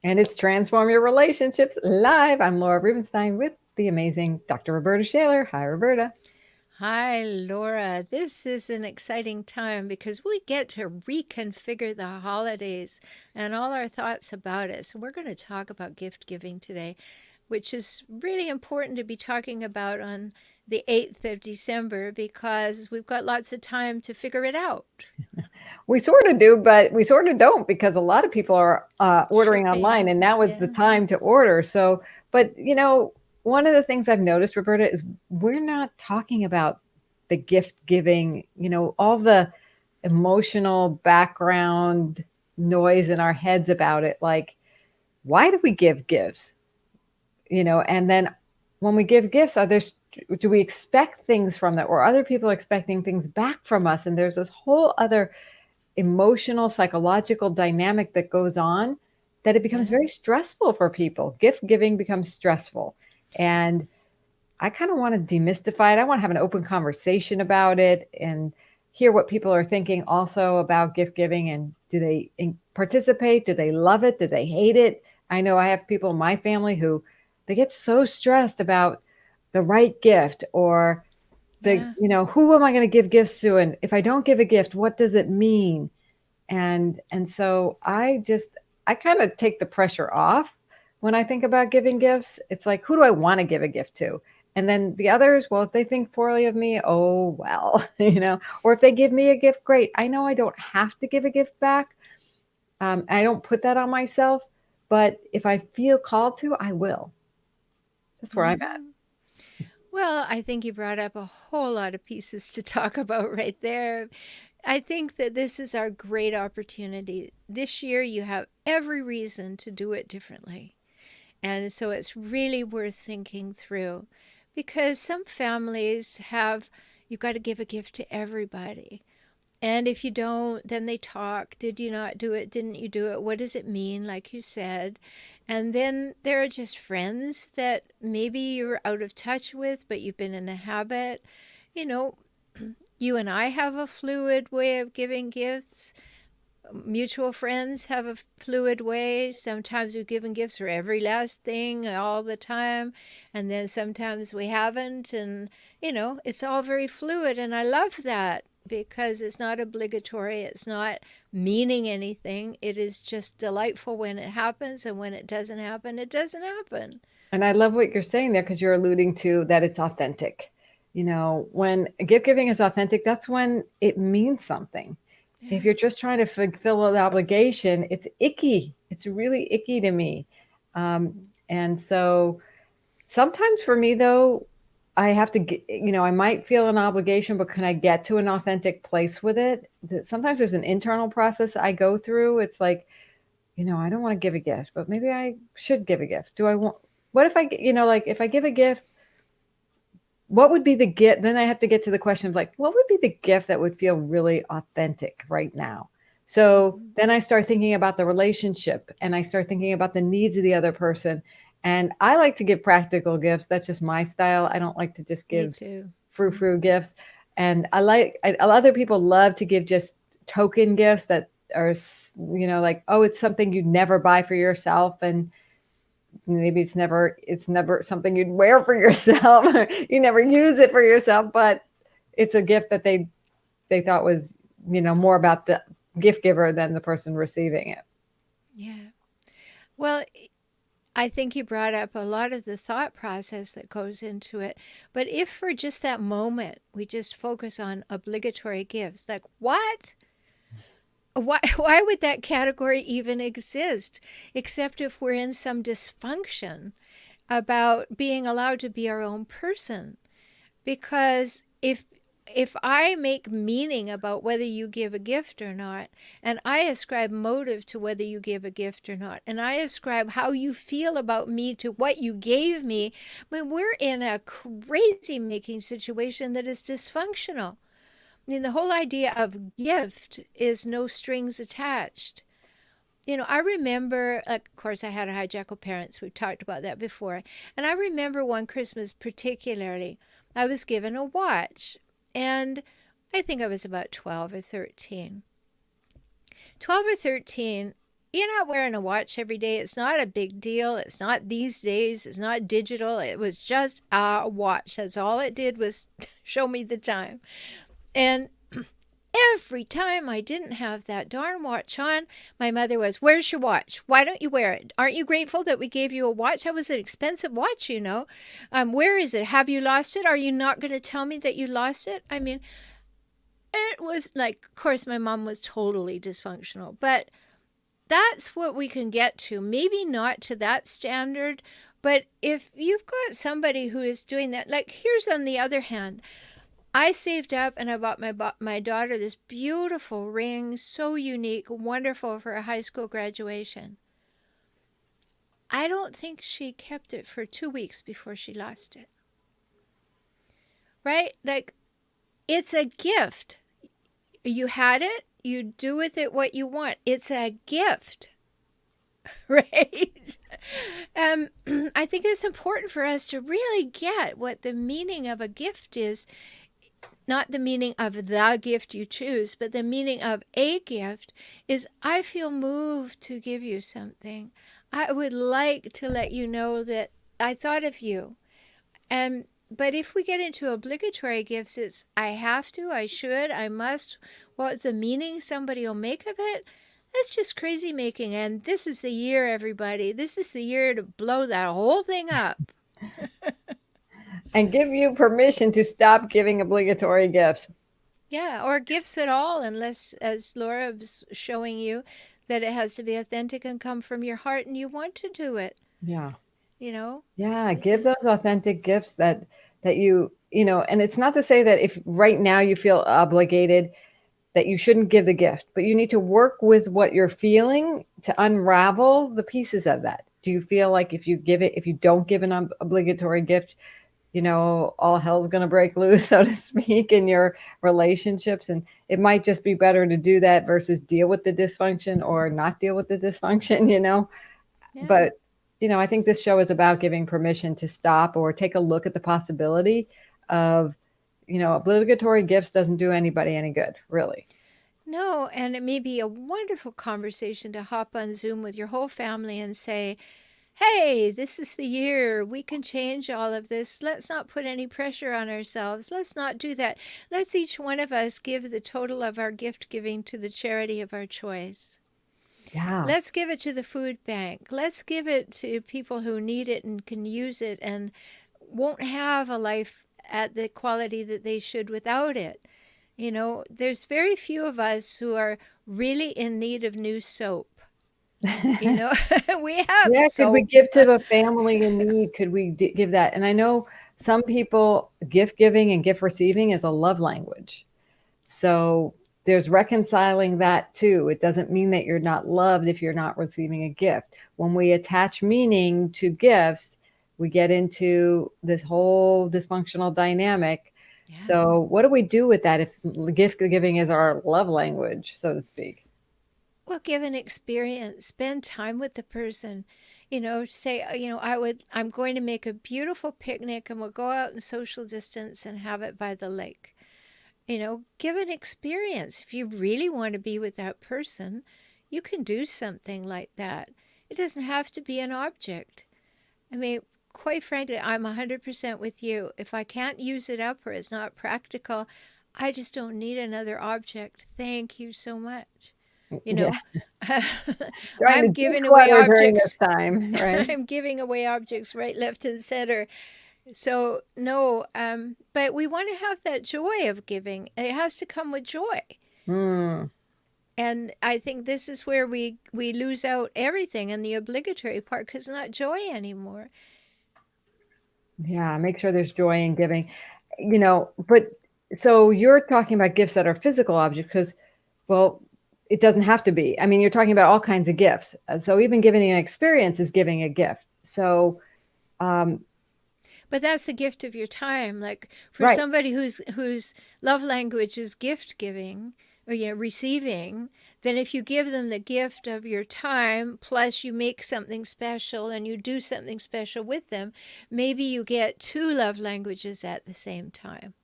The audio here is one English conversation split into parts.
And it's Transform Your Relationships live. I'm Laura Rubenstein with the amazing Dr. Roberta Shaler. Hi, Roberta. Hi, Laura. This is an exciting time because we get to reconfigure the holidays and all our thoughts about it. So, we're going to talk about gift giving today, which is really important to be talking about on the 8th of December because we've got lots of time to figure it out. We sort of do, but we sort of don't because a lot of people are ordering online, Shipping. and now is the Yeah. time to order. So, but one of the things I've noticed, Roberta, is we're not talking about the gift giving, all the emotional background noise in our heads about it. Like, why do we give gifts? And then when we give gifts, do we expect things from that, or other people expecting things back from us? And there's this whole other emotional, psychological dynamic that goes on that it becomes Yeah. very stressful for people. Gift giving becomes stressful. And I kind of want to demystify it. I want to have an open conversation about it and hear what people are thinking also about gift giving, and do they participate? Do they love it? Do they hate it? I know I have people in my family who they get so stressed about the right gift, or Yeah. who am I going to give gifts to? And if I don't give a gift, what does it mean? And so I kind of take the pressure off when I think about giving gifts. It's like, who do I want to give a gift to? And then the others, well, if they think poorly of me, oh well, or if they give me a gift, great. I know I don't have to give a gift back. I don't put that on myself, but if I feel called to, I will. That's where I'm at. Hmm. Well, I think you brought up a whole lot of pieces to talk about right there. I think that this is our great opportunity. This year, you have every reason to do it differently. And so it's really worth thinking through because some families have, you've got to give a gift to everybody. And if you don't, then they talk. Did you not do it? Didn't you do it? What does it mean? Like you said. And then there are just friends that maybe you're out of touch with, but you've been in a habit. You know, you and I have a fluid way of giving gifts. Mutual friends have a fluid way. Sometimes we've given gifts for every last thing all the time, and then sometimes we haven't. And, it's all very fluid. And I love that because it's not obligatory, it's not meaning anything. It is just delightful when it happens, and when it doesn't happen, it doesn't happen. And I love what you're saying there, because you're alluding to that it's authentic. When gift giving is authentic, that's when it means something. If Yeah. you're just trying to fulfill an obligation, it's icky. It's really icky to me. And so sometimes for me, though, I have to get, I might feel an obligation, but can I get to an authentic place with it? Sometimes there's an internal process I go through. It's like, I don't want to give a gift, but maybe I should give a gift. Do I want, what if I, like if I give a gift, what would be the gift? Then I have to get to the question of like, what would be the gift that would feel really authentic right now? So Mhm. then I start thinking about the relationship, and I start thinking about the needs of the other person. And I like to give practical gifts. That's just my style. I don't like to just Me give too. frou-frou gifts. And other people love to give just token gifts that are, like, oh, it's something you'd never buy for yourself. And maybe it's never something you'd wear for yourself. You never use it for yourself, but it's a gift that they thought was, more about the gift giver than the person receiving it. Yeah. Well, I think you brought up a lot of the thought process that goes into it. But if for just that moment we just focus on obligatory gifts, like what? Why would that category even exist? Except if we're in some dysfunction about being allowed to be our own person. Because if I make meaning about whether you give a gift or not, and I ascribe motive to whether you give a gift or not, and I ascribe how you feel about me to what you gave me, I mean, we're in a crazy making situation that is dysfunctional. I mean, the whole idea of gift is no strings attached. I remember, like, of course, I had hijackal parents. We've talked about that before. And I remember one Christmas particularly, I was given a watch. And I think I was about 12 or 13. 12 or 13, you're not wearing a watch every day. It's not a big deal. It's not these days. It's not digital. It was just a watch. That's all it did was show me the time. And every time I didn't have that darn watch on, my mother was, "Where's your watch? Why don't you wear it? Aren't you grateful that we gave you a watch? That was an expensive watch, you know. Where is it? Have you lost it? Are you not going to tell me that you lost it?" I mean, it was like, of course, my mom was totally dysfunctional, but that's what we can get to. Maybe not to that standard, but if you've got somebody who is doing that, like, here's on the other hand, I saved up and I bought my daughter this beautiful ring, so unique, wonderful for a high school graduation. I don't think she kept it for 2 weeks before she lost it. Right? Like, it's a gift. You had it, you do with it what you want. It's a gift. Right? I think it's important for us to really get what the meaning of a gift is. Not the meaning of the gift you choose, but the meaning of a gift is, I feel moved to give you something. I would like to let you know that I thought of you. But if we get into obligatory gifts, it's I have to, I should, I must. What's the meaning somebody will make of it? That's just crazy making. And this is the year, everybody. This is the year to blow that whole thing up. And give you permission to stop giving obligatory gifts. Yeah, or gifts at all, unless, as Laura was showing you, that it has to be authentic and come from your heart and you want to do it, Yeah. you know? Yeah, give those authentic gifts that you know, and it's not to say that if right now you feel obligated that you shouldn't give the gift, but you need to work with what you're feeling to unravel the pieces of that. Do you feel like if you don't give an obligatory gift, you know, all hell's going to break loose, so to speak, in your relationships? And it might just be better to do that versus deal with the dysfunction or not deal with the dysfunction, you know? Yeah. But, you know, I think this show is about giving permission to stop or take a look at the possibility of, you know, obligatory gifts doesn't do anybody any good, really. No, and it may be a wonderful conversation to hop on Zoom with your whole family and say, "Hey, this is the year. We can change all of this. Let's not put any pressure on ourselves. Let's not do that. Let's each one of us give the total of our gift giving to the charity of our choice. Yeah. Let's give it to the food bank. Let's give it to people who need it and can use it and won't have a life at the quality that they should without it." You know, there's very few of us who are really in need of new soap. You know, we have Yeah, could we soap. give to a family in need? Could we give that? And I know some people, gift giving and gift receiving is a love language. So there's reconciling that too. It doesn't mean that you're not loved if you're not receiving a gift. When we attach meaning to gifts, we get into this whole dysfunctional dynamic. Yeah. So what do we do with that if gift giving is our love language, so to speak? Well, give an experience, spend time with the person. You know, say, I'm going to make a beautiful picnic and we'll go out and social distance and have it by the lake. You know, give an experience. If you really want to be with that person, you can do something like that. It doesn't have to be an object. I mean, quite frankly, I'm 100% with you. If I can't use it up or it's not practical, I just don't need another object. Thank you so much. You Yeah, know, trying to I'm giving away declutter during this objects. time, right? I'm giving away objects right, left, and center. So, no, but we want to have that joy of giving. It has to come with joy. Mm, And I think this is where we lose out everything in the obligatory part because it's not joy anymore. yeah, make sure there's joy in giving. You know, but so you're talking about gifts that are physical objects because, well, it doesn't have to be. I mean, you're talking about all kinds of gifts. So even giving an experience is giving a gift. So, um, But that's the gift of your time. Like for right. somebody whose love language is gift giving or receiving, then if you give them the gift of your time plus you make something special and you do something special with them, maybe you get two love languages at the same time,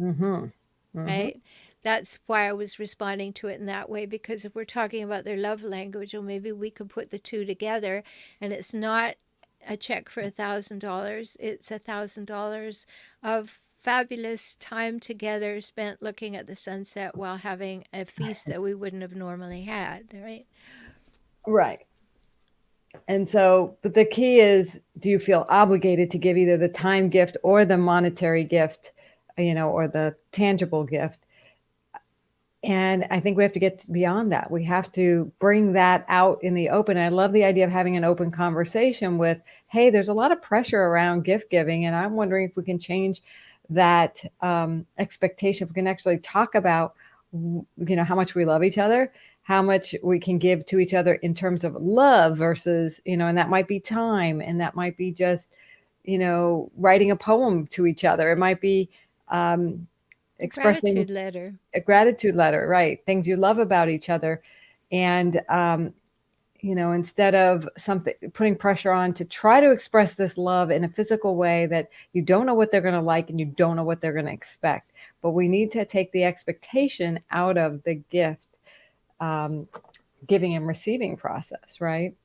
Mm-hmm. Mm-hmm. right? that's why I was responding to it in that way, because if we're talking about their love language, well, maybe we could put the two together, and it's not a check for $1,000. It's $1,000 of fabulous time together spent looking at the sunset while having a feast that we wouldn't have normally had, right? Right. And so, but the key is, do you feel obligated to give either the time gift or the monetary gift, or the tangible gift? And I think we have to get beyond that. We have to bring that out in the open. I love the idea of having an open conversation with, hey, there's a lot of pressure around gift giving. And I'm wondering if we can change that expectation. If we can actually talk about, how much we love each other, how much we can give to each other in terms of love versus, and that might be time. And that might be just, writing a poem to each other. It might be A expressing gratitude letter. a gratitude letter, right? Things you love about each other. And, instead of something putting pressure on to try to express this love in a physical way that you don't know what they're going to like and you don't know what they're going to expect. But we need to take the expectation out of the gift giving and receiving process, right?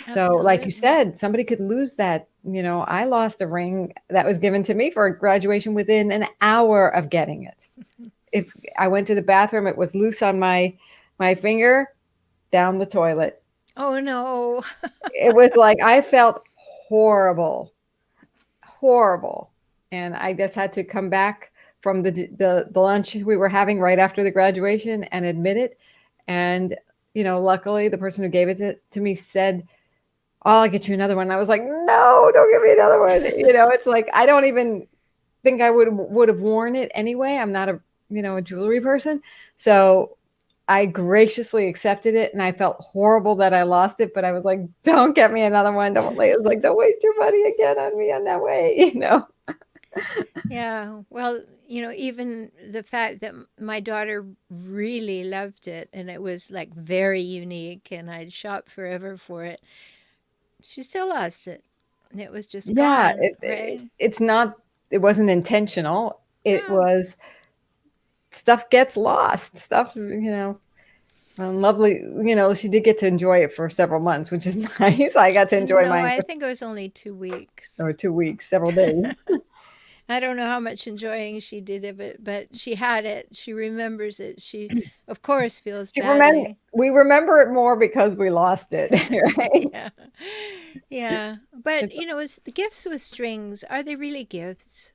So, like you Absolutely. said, somebody could lose that. I lost a ring that was given to me for graduation within an hour of getting it. If I went to the bathroom, it was loose on my finger, down the toilet. Oh no. It was like I felt horrible, horrible, and I just had to come back from the lunch we were having right after the graduation and admit it. And luckily, the person who gave it to me said, "Oh, I'll get you another one." I was like, "No, don't give me another one." It's like I don't even think I would have worn it anyway. I'm not a jewelry person. So I graciously accepted it, and I felt horrible that I lost it, but I was like, "Don't get me another one. Don't It was like, don't waste your money again on me on that way." Yeah. Well, even the fact that my daughter really loved it and it was like very unique and I'd shop forever for it, she still lost it. It was just Yeah, gone, right? it wasn't intentional. It No. was stuff gets lost. Stuff, lovely, she did get to enjoy it for several months, which is nice. I got to enjoy No, mine I for think it was only 2 weeks. 2 weeks, several days. I don't know how much enjoying she did of it, but she had it. She remembers it. She, of course, feels badly. We remember it more because we lost it, right? Yeah. Yeah. But, It's it's the gifts with strings. Are they really gifts?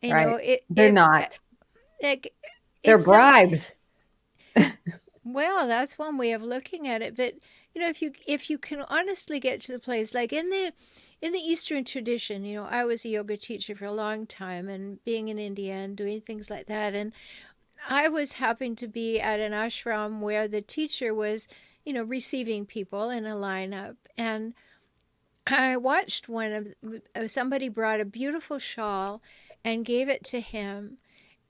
You know, right. it, They're it, not. it, They're if some, bribes. well, that's one way of looking at it. But, if you can honestly get to the place, like in the Eastern tradition, I was a yoga teacher for a long time and being in India and doing things like that. And I was happening to be at an ashram where the teacher was, receiving people in a lineup. And I watched somebody brought a beautiful shawl and gave it to him.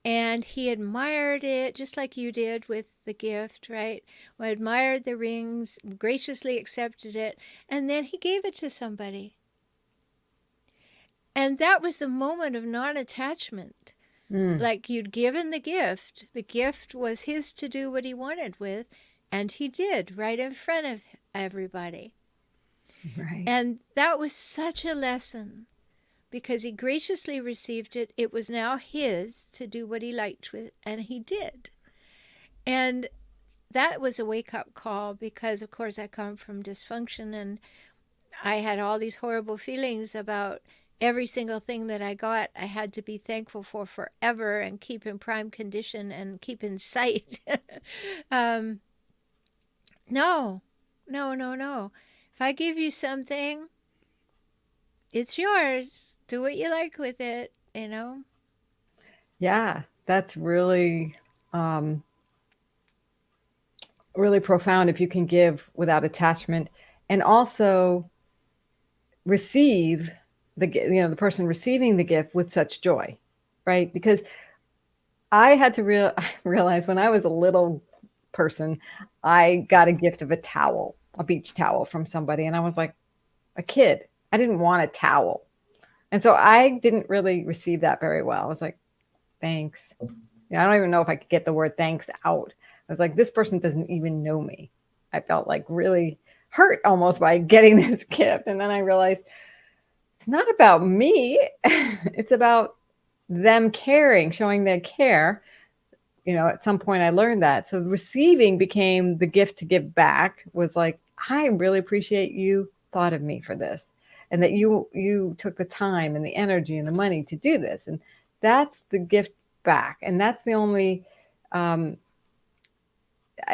And he admired it just like you did with the gift, right? Well, admired the rings, graciously accepted it, and then he gave it to somebody. And that was the moment of non attachment. Mm, Like you'd given the gift was his to do what he wanted with, and he did right in front of everybody. right. And that was such a lesson because he graciously received it. It was now his to do what he liked with, and he did. And that was a wake up call because, of course, I come from dysfunction and I had all these horrible feelings about every single thing that I got. I had to be thankful for forever and keep in prime condition and keep in sight. um, no, no, no, no. If I give you something, it's yours. Do what you like with it. Yeah, that's um, really profound if you can give without attachment and also receive the person receiving the gift with such joy, right? Because I had to realize when I was a little person, I got a gift of a beach towel from somebody, and I was like a kid. I didn't want a towel, and so I didn't really receive that very well. I was like, thanks. I don't even know if I could get the word thanks out. I was like, this person doesn't even know me. I felt like really hurt almost by getting this gift. And then I realized it's not about me. It's about them caring, showing their care. At some point I learned that. So receiving became the gift to give back, was like, I really appreciate you thought of me for this, and that you took the time and the energy and the money to do this. And that's the gift back. And that's the only, I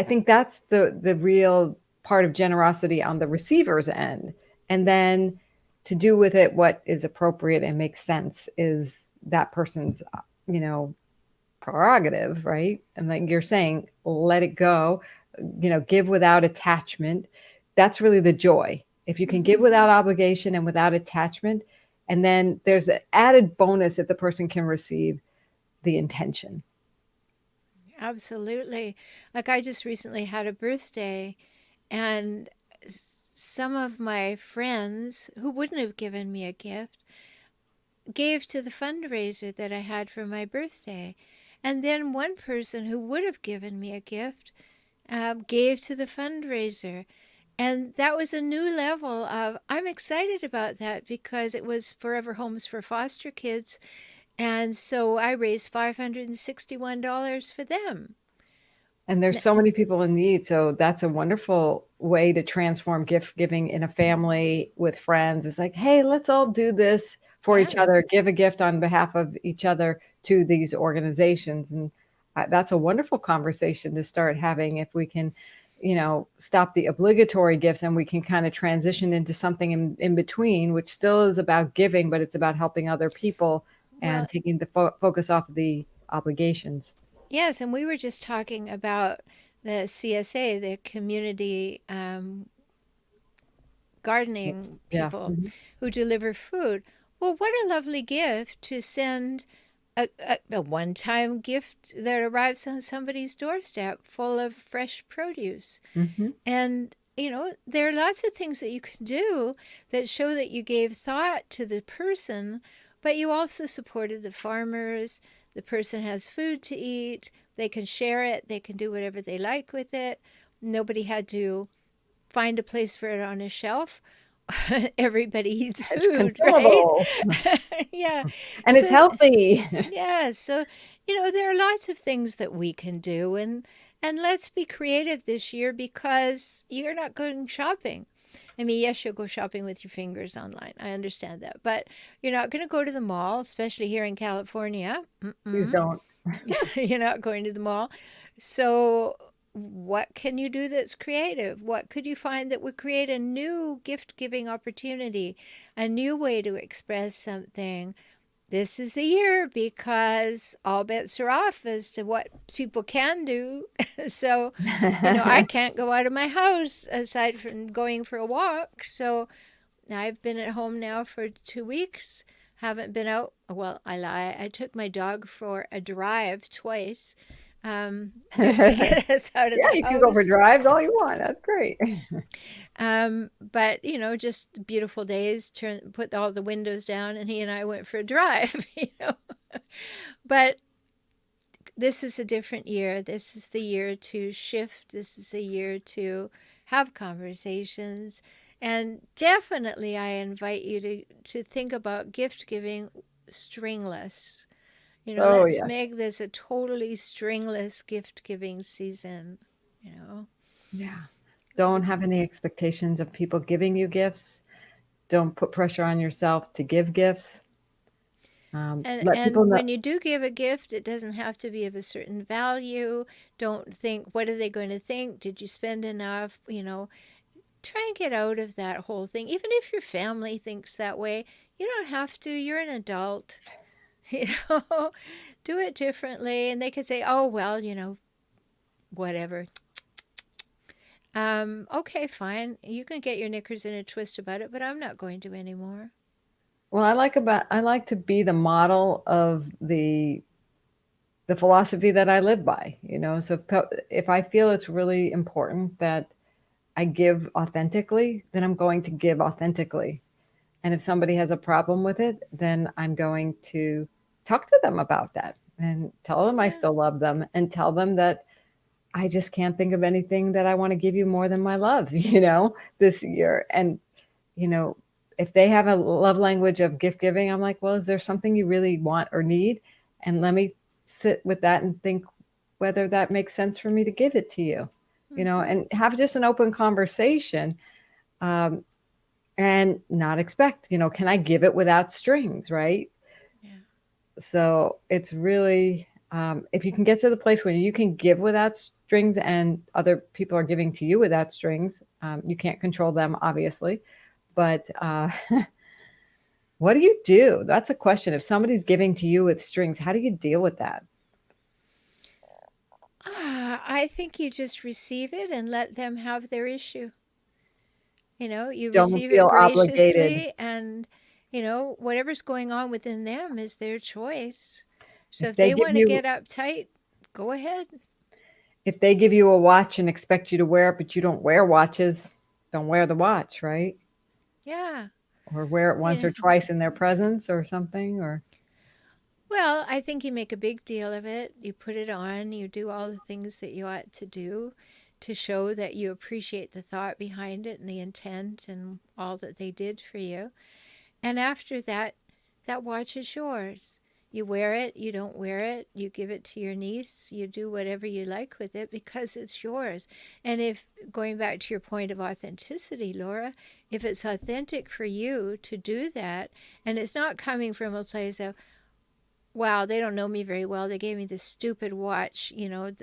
think that's the real part of generosity on the receiver's end. And then to do with it what is appropriate and makes sense is that person's, you know, prerogative, right? And like you're saying, let it go, give without attachment. That's really the joy. If you can give without obligation and without attachment, and then there's an added bonus that the person can receive the intention. Absolutely. Like I just recently had a birthday, and some of my friends who wouldn't have given me a gift gave to the fundraiser that I had for my birthday. And then one person who would have given me a gift gave to the fundraiser. And that was a new level of, I'm excited about that because it was Forever Homes for Foster Kids. And so I raised $561 for them. And there's so many people in need. So that's a wonderful way to transform gift giving in a family with friends. It's like, hey, let's all do this for each Yeah. other, give a gift on behalf of each other to these organizations. And that's a wonderful conversation to start having if we can, stop the obligatory gifts and we can kind of transition into something in between, which still is about giving, but it's about helping other people and Well, taking the focus off of the obligations. yes. And we were just talking about the CSA, the community gardening Yeah. people Mhm. who deliver food. Well, what a lovely gift to send a one time gift that arrives on somebody's doorstep full of fresh produce. Mhm. And, there are lots of things that you can do that show that you gave thought to the person, but you also supported the farmers. The person has food to eat, they can share it, they can do whatever they like with it. Nobody had to find a place for it on a shelf. Everybody eats It's food, right? consumable Yeah. and it's So, healthy. yeah. So, there are lots of things that we can do, and let's be creative this year because you're not going shopping. I mean, yes, you'll go shopping with your fingers online. I understand that. But you're not going to go to the mall, especially here in California. Please Mm-mm. don't. You're not going to the mall. So, what can you do that's creative? What could you find that would create a new gift giving opportunity, a new way to express something? This is the year because all bets are off as to what people can do. So, I can't go out of my house aside from going for a walk. So, I've been at home now for 2 weeks. Haven't been out. Well, I lie. I took my dog for a drive twice, just to get us out of Yeah, the you can go for house. drives all you want. That's great. But just beautiful days. Put all the windows down, and he and I went for a drive. But this is a different year. This is the year to shift. This is a year to have conversations. And definitely, I invite you to think about gift giving stringless. Oh, Let's yeah. make this a totally stringless gift giving season. You know, Yeah. Don't have any expectations of people giving you gifts. Don't put pressure on yourself to give gifts. And Let people and know. when you do give a gift, it doesn't have to be of a certain value. Don't think, what are they going to think? Did you spend enough? Try and get out of that whole thing. Even if your family thinks that way, you don't have to. You're an adult. You know, do it differently, and they could say, "Oh well, whatever." Okay, fine. You can get your knickers in a twist about it, but I'm not going to anymore. Well, I like to be the model of the philosophy that I live by, So if I feel it's really important that I give authentically, then I'm going to give authentically. And if somebody has a problem with it, then I'm going to talk to them about that. and tell them I Yeah. still love them, and tell them that I just can't think of anything that I want to give you more than my love, this year. And, you know, if they have a love language of gift giving, I'm like, well, is there something you really want or need? And let me sit with that and think whether that makes sense for me to give it to you, Mm-hmm. and have just an open conversation, um, and not expect, can I give it without strings, right? Yeah. So it's really, if you can get to the place where you can give without strings and other people are giving to you without strings, you can't control them, obviously. But what do you do? That's a question. If somebody's giving to you with strings, how do you deal with that? I think you just receive it and let them have their issue. You Don't receive it feel obligated. graciously, and, whatever's going on within them is their choice. So If if they they give want to you get uptight, go ahead. if they give you a watch and expect you to wear it, but you don't wear watches, don't wear the watch, right? Yeah. Or wear it once Yeah. or twice in their presence or something, or Well, I think you make a big deal of it. You put it on, you do all the things that you ought to do to show that you appreciate the thought behind it and the intent and all that they did for you. And after that, that watch is yours. You wear it, you don't wear it, you give it to your niece, you do whatever you like with it because it's yours. And if, going back to your point of authenticity, Laura, if it's authentic for you to do that, and it's not coming from a place of, wow, they don't know me very well. They gave me this stupid watch.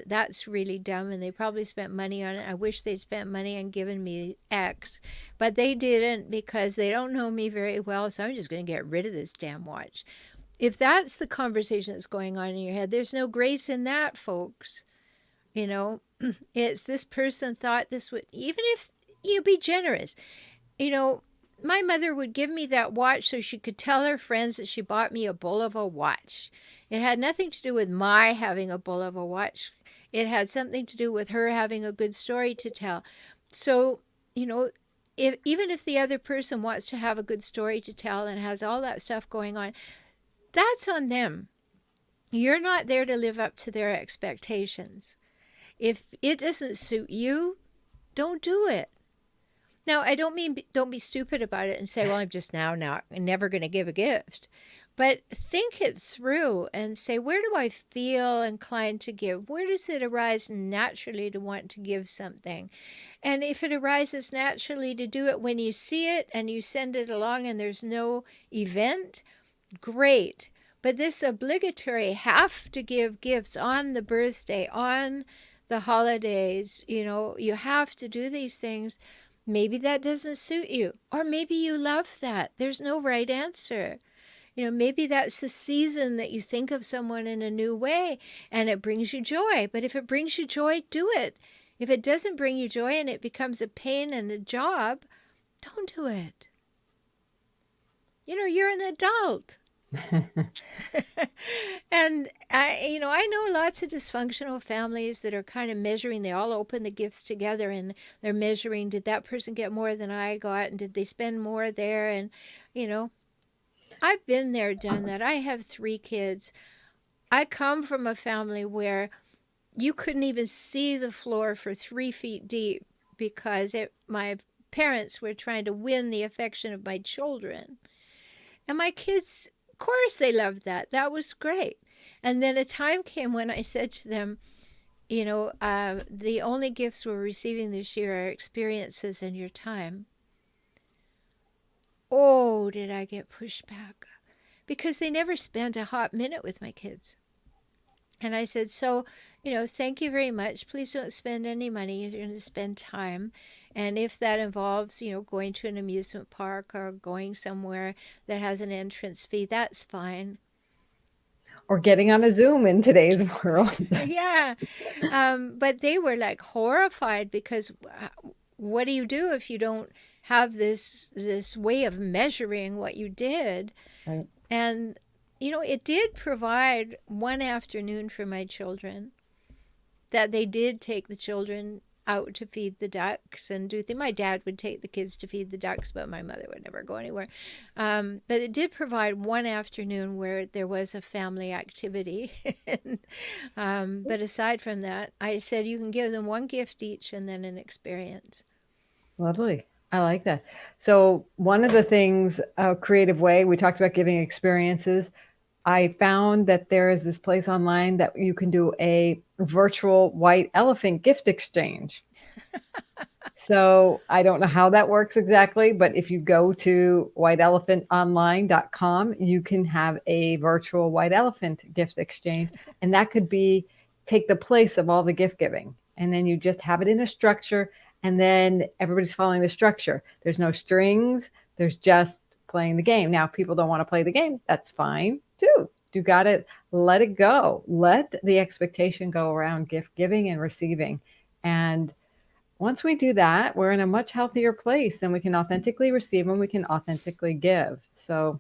That's really dumb. And they probably spent money on it. I wish they'd spent money on giving me X, but they didn't because they don't know me very well. So I'm just going to get rid of this damn watch. If that's the conversation that's going on in your head, there's no grace in that, folks. You know, it's this person thought this would, even if, be generous. You know, my mother would give me that watch so she could tell her friends that she bought me a Bulova watch. It had nothing to do with my having a Bulova watch. It had something to do with her having a good story to tell. So, you know, even if the other person wants to have a good story to tell and has all that stuff going on, that's on them. You're not there to live up to their expectations. If it doesn't suit you, don't do it. Now, I don't mean don't be stupid about it and say, well, I'm just now never going to give a gift. But think it through and say, where do I feel inclined to give? Where does it arise naturally to want to give something? And if it arises naturally to do it when you see it and you send it along and there's no event, great. But this obligatory have to give gifts on the birthday, on the holidays, you have to do these things. Maybe that doesn't suit you, or maybe you love that. There's no right answer. Maybe that's the season that you think of someone in a new way and it brings you joy. But if it brings you joy, do it. If it doesn't bring you joy and it becomes a pain and a job, don't do it. You're an adult. And I know lots of dysfunctional families that are kind of measuring. They all open the gifts together and they're measuring, did that person get more than I got, and did they spend more there? And you know I've been there, done that. I have 3 kids. I come from a family where you couldn't even see the floor for 3 feet deep because my parents were trying to win the affection of my children. And my kids, of course, they loved that. That was great. And then a time came when I said to them, the only gifts we're receiving this year are experiences and your time. Oh, did I get pushed back? Because they never spent a hot minute with my kids. And I said, so, thank you very much. Please don't spend any money. You're going to spend time. And if that involves, going to an amusement park or going somewhere that has an entrance fee, that's fine. or getting on a Zoom in today's world. Yeah. But they were like horrified because what do you do if you don't have this way of measuring what you did? Right. And it did provide one afternoon for my children that they did take the children out to feed the ducks and do things. My dad would take the kids to feed the ducks, but my mother would never go anywhere. But it did provide one afternoon where there was a family activity. And, but aside from that, I said you can give them one gift each and then an experience. Lovely. I like that. So one of the things, a creative way, we talked about giving experiences. I found that there is this place online that you can do a virtual white elephant gift exchange. So I don't know how that works exactly, but if you go to whiteelephantonline.com, you can have a virtual white elephant gift exchange. And that could be take the place of all the gift giving. And then you just have it in a structure, and then everybody's following the structure. There's no strings, there's just playing the game. Now, if people don't want to play the game, that's fine too. You got to let it go. Let the expectation go around gift giving and receiving. And once we do that, we're in a much healthier place and we can authentically receive and we can authentically give. So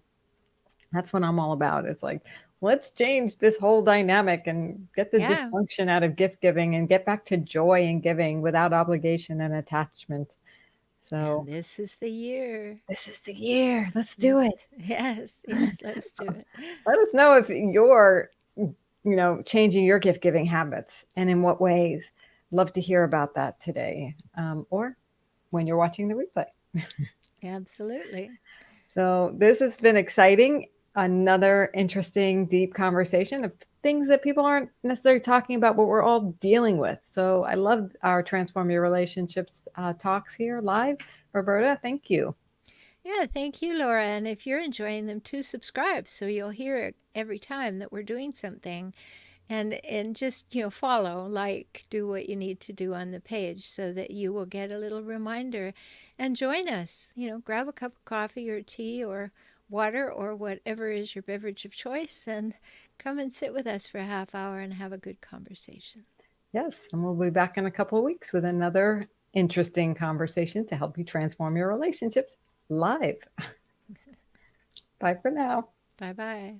that's what I'm all about. It's like, let's change this whole dynamic and get the Yeah. dysfunction out of gift giving and get back to joy in giving without obligation and attachment. And So this is the year. this is the year. Let's do This, it. yes, yes, let's do it. Let us know if you're, changing your gift giving habits and in what ways. Love to hear about that today, or when you're watching the replay. Absolutely. So this has been exciting. Another interesting, deep conversation of things that people aren't necessarily talking about, but we're all dealing with. So I love our Transform Your Relationships talks here live. Roberta, thank you. Yeah, thank you, Laura. And if you're enjoying them too, subscribe so you'll hear it every time that we're doing something. And just, follow, like, do what you need to do on the page so that you will get a little reminder and join us. Grab a cup of coffee or tea or water or whatever is your beverage of choice and come and sit with us for a half hour and have a good conversation. Yes, and we'll be back in a couple of weeks with another interesting conversation to help you transform your relationships live. Bye for now. Bye bye.